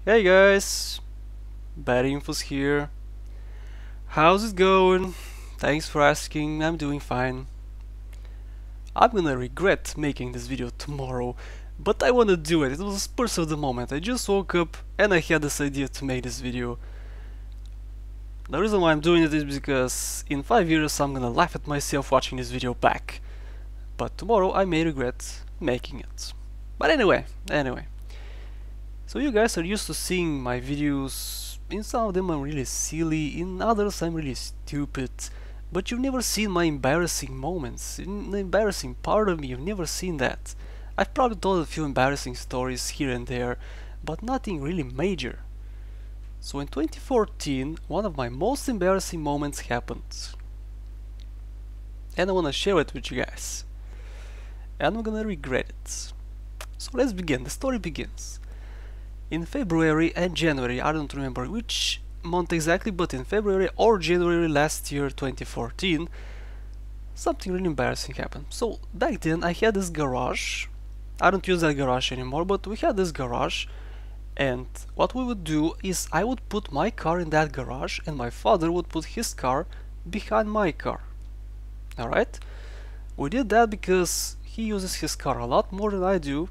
Hey guys, Bad Infos here. How's it going? Thanks for asking, I'm doing fine. I'm gonna regret making this video tomorrow, but I wanna do it. It was a spur of the moment. I just woke up and I had this idea to make this video. The reason why I'm doing it is because in 5 years I'm gonna laugh at myself watching this video back. But tomorrow I may regret making it. But anyway. So you guys are used to seeing my videos. In some of them I'm really silly, in others I'm really stupid. But you've never seen my embarrassing moments, in the embarrassing part of me, you've never seen that. I've probably told a few embarrassing stories here and there, but nothing really major. So in 2014, one of my most embarrassing moments happened. And I wanna share it with you guys. And I'm gonna regret it. So let's begin, the story begins. In February and January, I don't remember which month exactly, but in February or January last year, 2014, something really embarrassing happened. So back then I had this garage. I don't use that garage anymore, but we had this garage, and what we would do is I would put my car in that garage and my father would put his car behind my car. Alright? We did that because he uses his car a lot more than I do,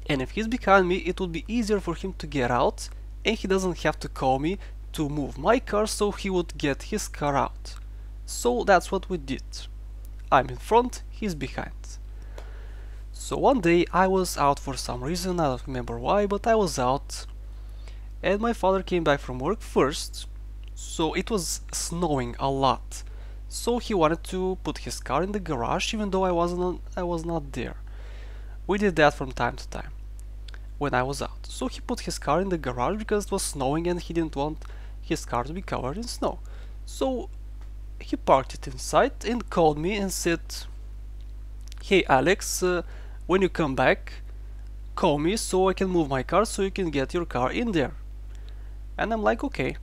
and if he's behind me it would be easier for him to get out and he doesn't have to call me to move my car, so he would get his car out. So that's what we did. I'm in front, he's behind. So one day I was out for some reason, I don't remember why, but I was out and my father came back from work first. So it was snowing a lot, so he wanted to put his car in the garage even though I was not there. We did that from time to time when I was out. So he put his car in the garage because it was snowing and he didn't want his car to be covered in snow. So he parked it inside and called me and said, "Hey Alex, when you come back, call me so I can move my car so you can get your car in there." And I'm like, okay.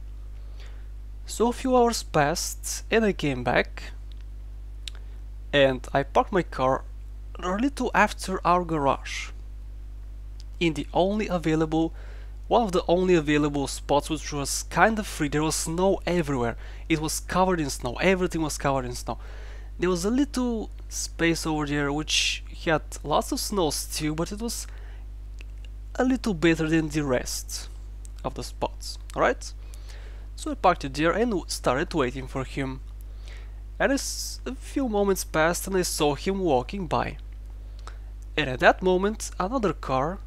So a few hours passed and I came back and I parked my car a little after our garage, in the only available, one of the only available spots, which was kind of free. There was snow everywhere. It was covered in snow. Everything was covered in snow. There was a little space over there which had lots of snow still, but it was a little better than the rest of the spots. Alright? So I parked it there and started waiting for him. And a few moments passed and I saw him walking by. And at that moment another car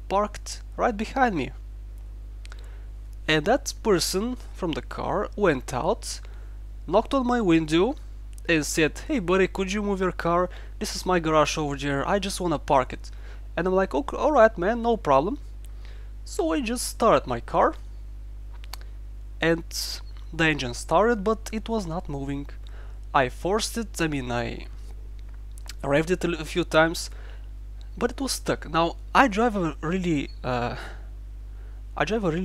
parked right behind me. And that person from the car went out, knocked on my window and said, "Hey buddy, could you move your car? This is my garage over there, I just wanna park it." And I'm like, "Okay, alright man, no problem." So I just started my car and the engine started, but it was not moving. I forced it, I revved it a few times, but it was stuck. Now I drive a really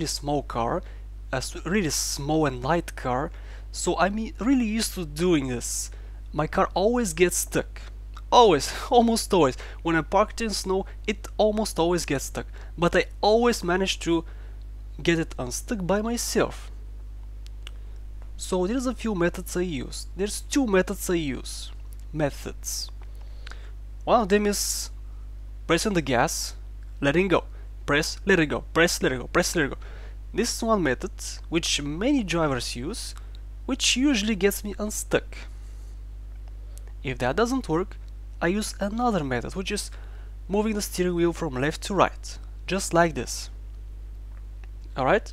small car, a really small and light car, so I'm really used to doing this. My car always gets stuck. Always, almost always. When I park it in snow, it almost always gets stuck. But I always manage to get it unstuck by myself. So there's a few methods I use. There's two methods I use. One of them is pressing the gas, letting go, press, let it go, press, let it go, press, let it go. This is one method which many drivers use, which usually gets me unstuck. If that doesn't work, I use another method, which is moving the steering wheel from left to right, just like this. Alright?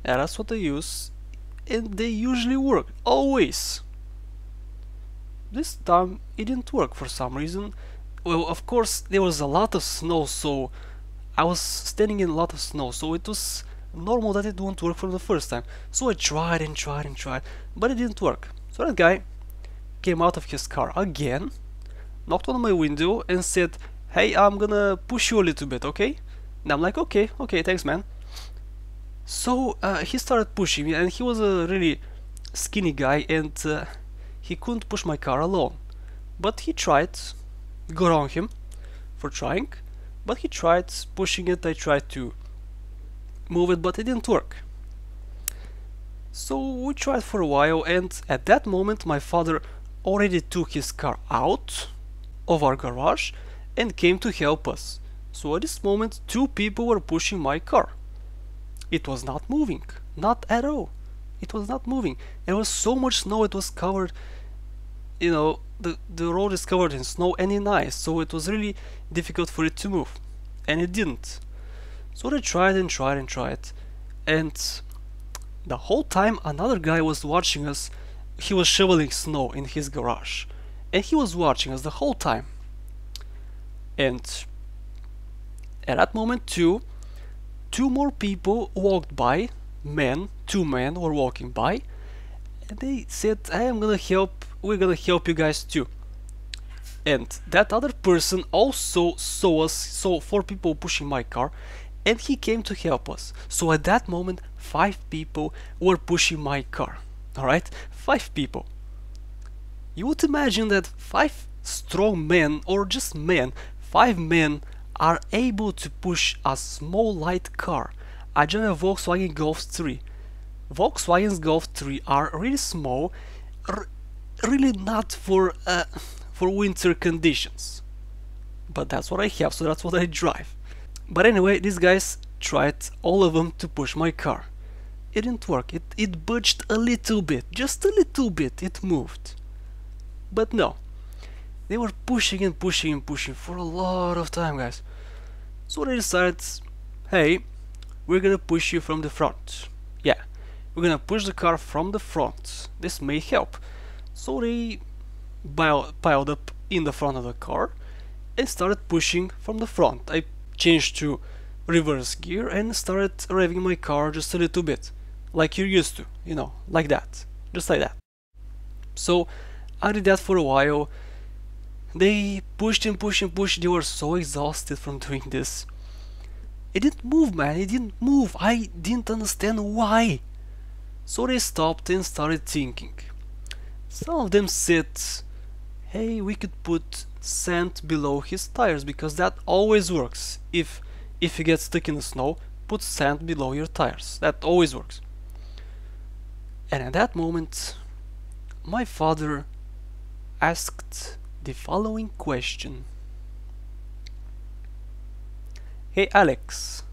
And that's what I use, and they usually work, always. This time it didn't work for some reason. Well, of course there was a lot of snow, so I was standing in a lot of snow, so it was normal that it won't work for the first time. So I tried and tried and tried, but it didn't work. So that guy came out of his car again, knocked on my window and said, "Hey, I'm gonna push you a little bit, okay?" And I'm like, okay, thanks man. So he started pushing me, and he was a really skinny guy and he couldn't push my car alone. But he tried. Good on him for trying. But he tried pushing it, I tried to move it, but it didn't work. So we tried for a while, and at that moment my father already took his car out of our garage and came to help us. So at this moment 2 people were pushing my car. It was not moving, not at all. It was not moving. There was so much snow, it was covered, you know, the road is covered in snow and in ice, so it was really difficult for it to move, and it didn't. So they tried and tried and tried, and the whole time another guy was watching us. He was shoveling snow in his garage, and he was watching us the whole time. And at that moment two more people walked by, two men were walking by, and they said, "Hey, we're gonna help you guys too." And that other person also saw 4 people pushing my car, and he came to help us. So at that moment 5 people were pushing my car. Alright? 5 people. You would imagine that 5 strong men, or just men, 5 men are able to push a small light car. I drive a Volkswagen Golf 3. Volkswagen Golf 3 are really small, really not for winter conditions. But that's what I have, so that's what I drive. But anyway, these guys tried, all of them, to push my car. It didn't work. It budged a little bit, just a little bit, it moved. But no, they were pushing and pushing and pushing for a lot of time, guys. So they decided, hey, we're gonna push you from the front. Yeah, we're gonna push the car from the front. This may help. So they piled up in the front of the car and started pushing from the front. I changed to reverse gear and started revving my car just a little bit, like you're used to, you know, like that, just like that. So I did that for a while. They pushed and pushed and pushed. They were so exhausted from doing this. It didn't move, man, it didn't move. I didn't understand why. So they stopped and started thinking. Some of them said, hey, we could put sand below his tires, because that always works. If you get stuck in the snow, put sand below your tires. That always works. And at that moment, my father asked the following question. Hey Alex,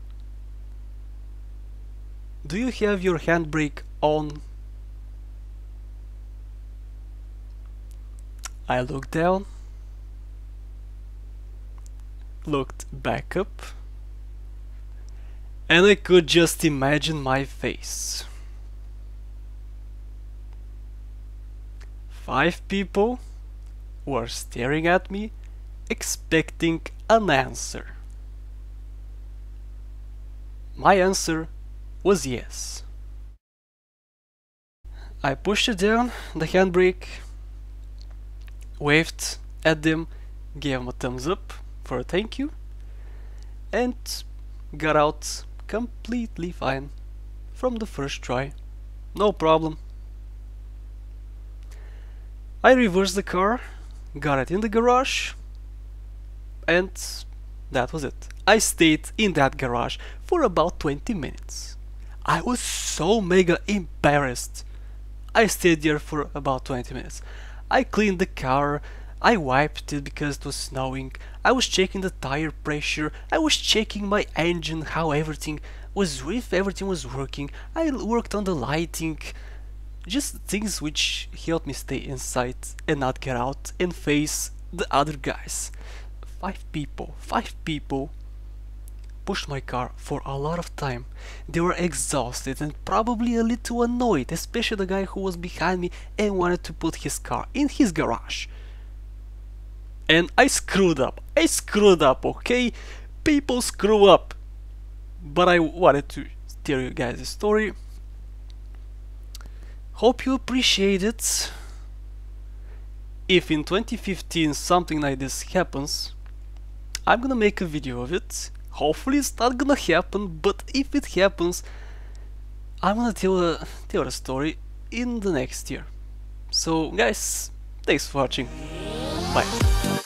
do you have your handbrake on? I looked down, looked back up, and I could just imagine my face. 5 people were staring at me, expecting an answer. My answer was yes. I pushed it down, the handbrake, waved at them, gave them a thumbs up for a thank you, and got out completely fine from the first try. No problem. I reversed the car, got it in the garage, and that was it. I stayed in that garage for about 20 minutes. I was so mega embarrassed. I stayed there for about 20 minutes. I cleaned the car, I wiped it because it was snowing, I was checking the tire pressure, I was checking my engine, how everything was working, I worked on the lighting, just things which helped me stay inside and not get out and face the other guys. 5 people pushed my car for a lot of time. They were exhausted and probably a little annoyed, especially the guy who was behind me and wanted to put his car in his garage. And I screwed up, okay? People screw up. But I wanted to tell you guys the story. Hope you appreciate it. If in 2015 something like this happens, I'm gonna make a video of it. Hopefully it's not gonna happen, but if it happens, I'm gonna tell a story in the next year. So guys, thanks for watching. Bye.